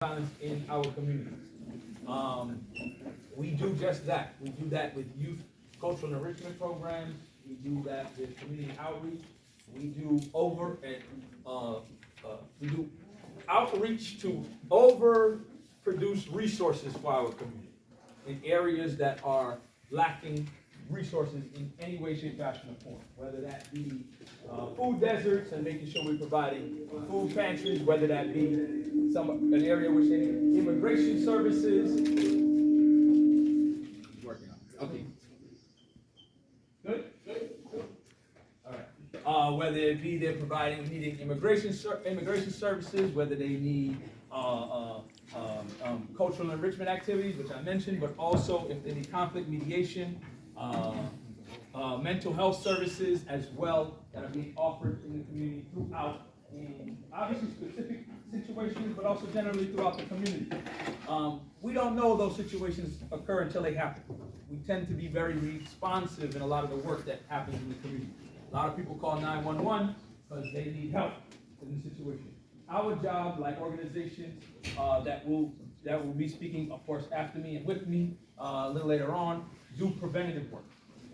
violence in our communities. We do just that. We do that with youth cultural enrichment programs. We do that with community outreach. We do outreach to overproduce resources for our community in areas that are lacking resources in any way, shape, fashion, or form. Whether that be food deserts and making sure we're providing food pantries, whether that be an area which they need immigration services. Working on it. Okay. Good? All right. Whether it be they're needing immigration services, whether they need cultural enrichment activities, which I mentioned, but also if they need conflict mediation, mental health services as well that are being offered in the community throughout, in obviously specific situations, but also generally throughout the community. We don't know those situations occur until they happen. We tend to be very responsive in a lot of the work that happens in the community. A lot of people call 911 because they need help in the situation. Our job, like organizations that will be speaking, of course, after me and with me a little later on, do preventative work.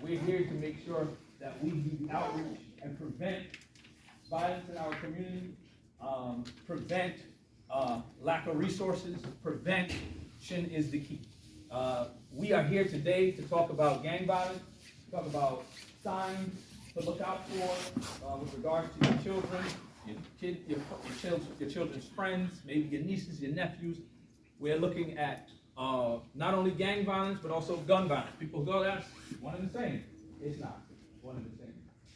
We're here to make sure that we do the outreach and prevent violence in our community, prevent lack of resources. Prevention is the key. We are here today to talk about gang violence, talk about signs to look out for with regard to your children, your children's friends, maybe your nieces, your nephews. We're looking at not only gang violence, but also gun violence. People go, that's one and the same. It's not one and the same.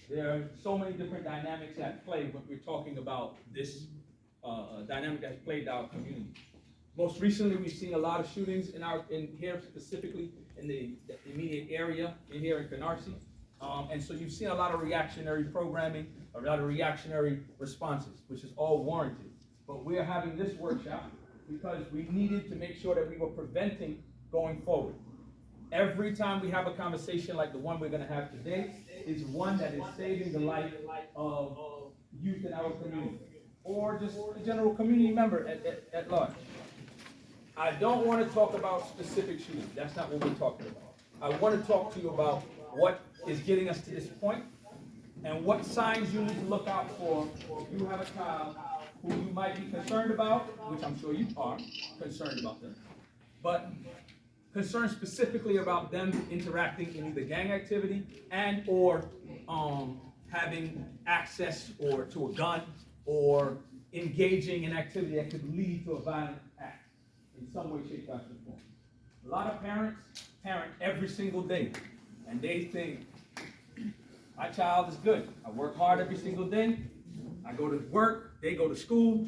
There are so many different dynamics at play when we're talking about this dynamic that's played in our community. Most recently, we've seen a lot of shootings in here, specifically in the immediate area in here in Canarsie. And so you've seen a lot of reactionary programming, a lot of reactionary responses, which is all warranted. But we're having this workshop because we needed to make sure that we were preventing going forward. Every time we have a conversation like the one we're going to have today is one that is saving the life of youth in our community, or just a general community member at large. I don't want to talk about specific shootings. That's not what we're talking about. I want to talk to you about what is getting us to this point and what signs you need to look out for if you have a child who you might be concerned about, which I'm sure you are concerned about them, but concerned specifically about them interacting in either gang activity and or having access to a gun or engaging in activity that could lead to a violent act in some way, shape, fashion, or form. A lot of parents parent every single day, and they think, my child is good. I work hard every single day. I go to work, they go to school.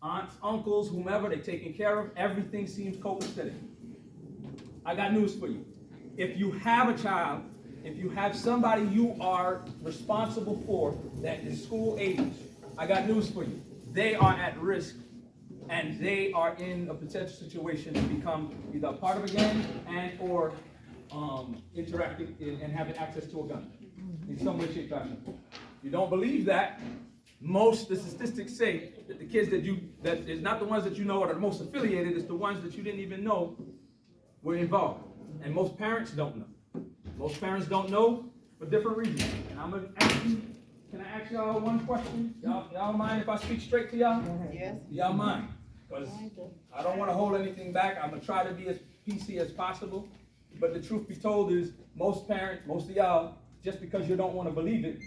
Aunts, uncles, whomever, they're taken care of. Everything seems copacetic. I got news for you. If you have a child, if you have somebody you are responsible for that is school age, I got news for you. They are at risk, and they are in a potential situation to become either a part of a gang and or interacting and having access to a gun in some way, shape, fashion. If you don't believe that, most of the statistics say that the kids that is not the ones that you know are the most affiliated, it's the ones that you didn't even know were involved. And most parents don't know. Most parents don't know for different reasons. And I'm gonna ask you, can I ask y'all one question? Y'all mind if I speak straight to y'all? Yes. Y'all mind? Because I don't want to hold anything back. I'm gonna try to be as PC as possible. But the truth be told is, most parents, most of y'all, just because you don't want to believe it,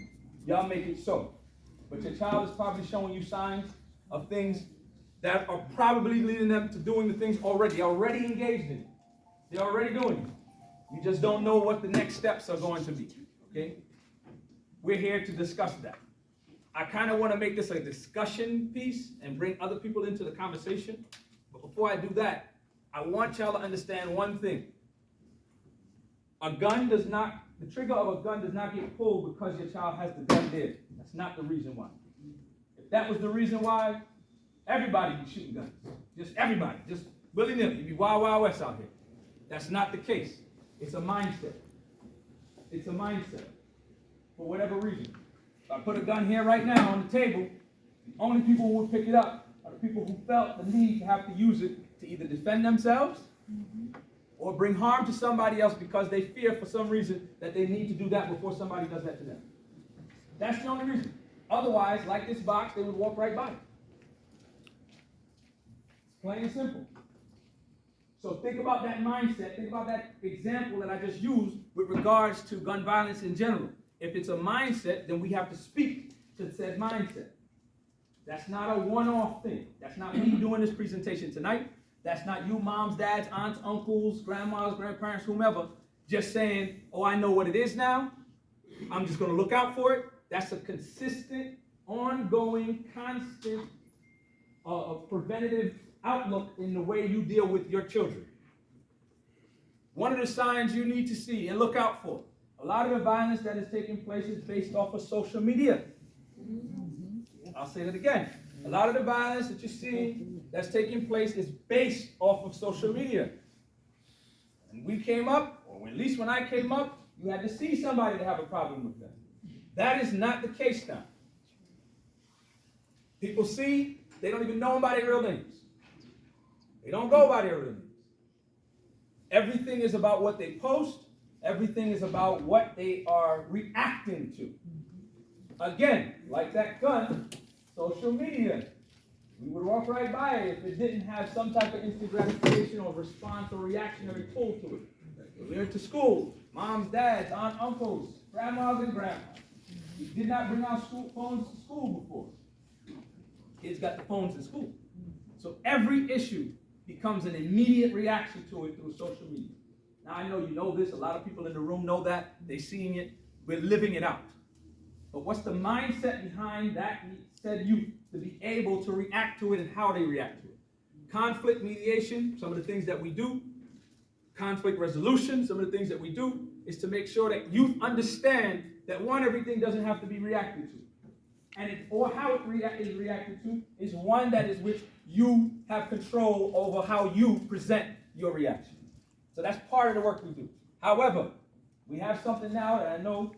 y'all make it so. But your child is probably showing you signs of things that are probably leading them to doing the things already engaged in it. They're already doing it. You just don't know what the next steps are going to be, okay? We're here to discuss that. I kind of want to make this a discussion piece and bring other people into the conversation. But before I do that, I want y'all to understand one thing. The trigger of a gun does not get pulled because your child has the gun there. That's not the reason why. If that was the reason why, everybody be shooting guns. Just everybody, just willy-nilly. You'd be wild, wild west out here. That's not the case. It's a mindset. It's a mindset. For whatever reason. If I put a gun here right now on the table, the only people who would pick it up are the people who felt the need to have to use it to either defend themselves or bring harm to somebody else because they fear for some reason that they need to do that before somebody does that to them. That's the only reason. Otherwise, like this box, they would walk right by it. It's plain and simple. So think about that mindset. Think about that example that I just used with regards to gun violence in general. If it's a mindset, then we have to speak to said mindset. That's not a one-off thing. That's not me doing this presentation tonight. That's not you, moms, dads, aunts, uncles, grandmas, grandparents, whomever, just saying, oh, I know what it is now. I'm just going to look out for it. That's a consistent, ongoing, constant, preventative outlook in the way you deal with your children. One of the signs you need to see and look out for, a lot of the violence that is taking place is based off of social media. I'll say that again. A lot of the violence that you see that's taking place is based off of social media. When we came up, or at least when I came up, you had to see somebody to have a problem with that. That is not the case now. People see, they don't even know by their real names. They don't go by their real names. Everything is about what they post. Everything is about what they are reacting to. Again, like that gun, social media. We would walk right by it if it didn't have some type of instant gratification or response or reactionary tool to it. We went to school, moms, dads, aunts, uncles, grandmas, and grandmas. We did not bring our phones to school before. Kids got the phones in school. So every issue becomes an immediate reaction to it through social media. Now I know you know this, a lot of people in the room know that, they're seeing it, we're living it out. But what's the mindset behind that said youth to be able to react to it and how they react to it? Conflict mediation, some of the things that we do, conflict resolution, some of the things that we do, is to make sure that youth understand that one, everything doesn't have to be reacted to. And how it is reacted to is one that is which you have control over how you present your reaction. So that's part of the work we do. However, we have something now that I know,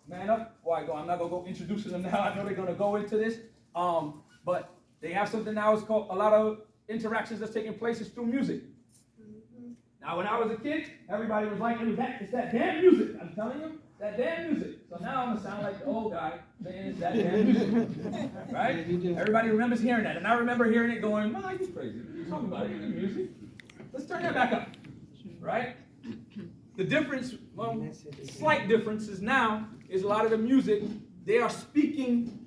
Man Up, I'm not going to go introducing them now. I know they're going to go into this. But they have something now, it's called, a lot of interactions that's taking place is through music. Now, when I was a kid, everybody was like, it's that damn music. I'm telling you, that damn music. So now I'm going to sound like the old guy saying it's that damn music. Right? Everybody remembers hearing that. And I remember hearing it going, well, you're crazy. What are you talking about? It's music. Let's turn that back up. Right? The difference, well, slight difference is now, is a lot of the music, they are speaking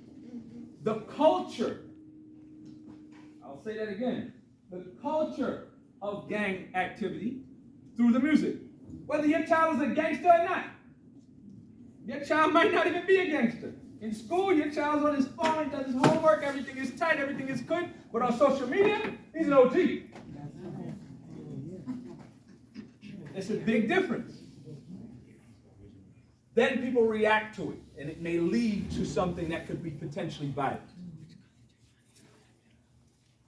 the culture. I'll say that again. The culture of gang activity through the music. Whether your child is a gangster or not. Your child might not even be a gangster. In school, your child's on his phone, does his homework, everything is tight, everything is good. But on social media, he's an OG. It's a big difference. Then people react to it, and it may lead to something that could be potentially violent.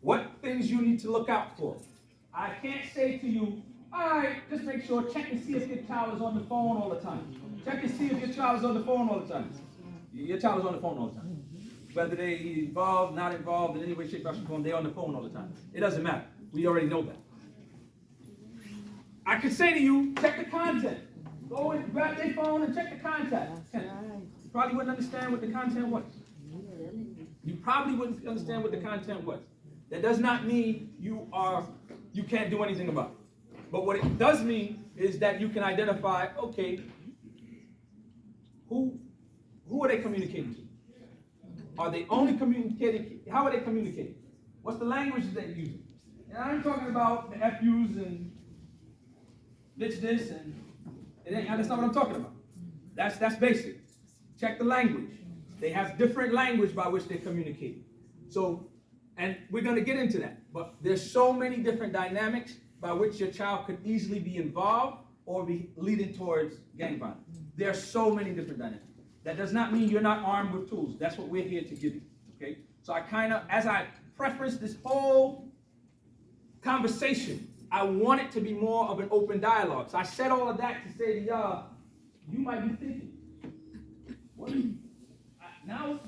What things you need to look out for? I can't say to you, all right, just make sure, check and see if your child is on the phone all the time. Check and see if your child is on the phone all the time. Your child is on the phone all the time. Whether they're involved, not involved in any way, shape, or form, they're on the phone all the time. It doesn't matter. We already know that. I could say to you, check the content. Go and grab their phone and check the content. You probably wouldn't understand what the content was. You probably wouldn't understand what the content was. That does not mean you can't do anything about it. But what it does mean is that you can identify, okay, who are they communicating to? Are they only communicating? How are they communicating? What's the language that they're using? And I'm talking about the FUs and bitch this and that's not what I'm talking about. That's basic. Check the language. They have different language by which they communicate. So, and we're going to get into that. But there's so many different dynamics by which your child could easily be involved or be leading towards gang violence. There are so many different dynamics. That does not mean you're not armed with tools. That's what we're here to give you. Okay? So I kind of, as I preface this whole conversation, I want it to be more of an open dialogue. So I said all of that to say to y'all, you might be thinking, what? Now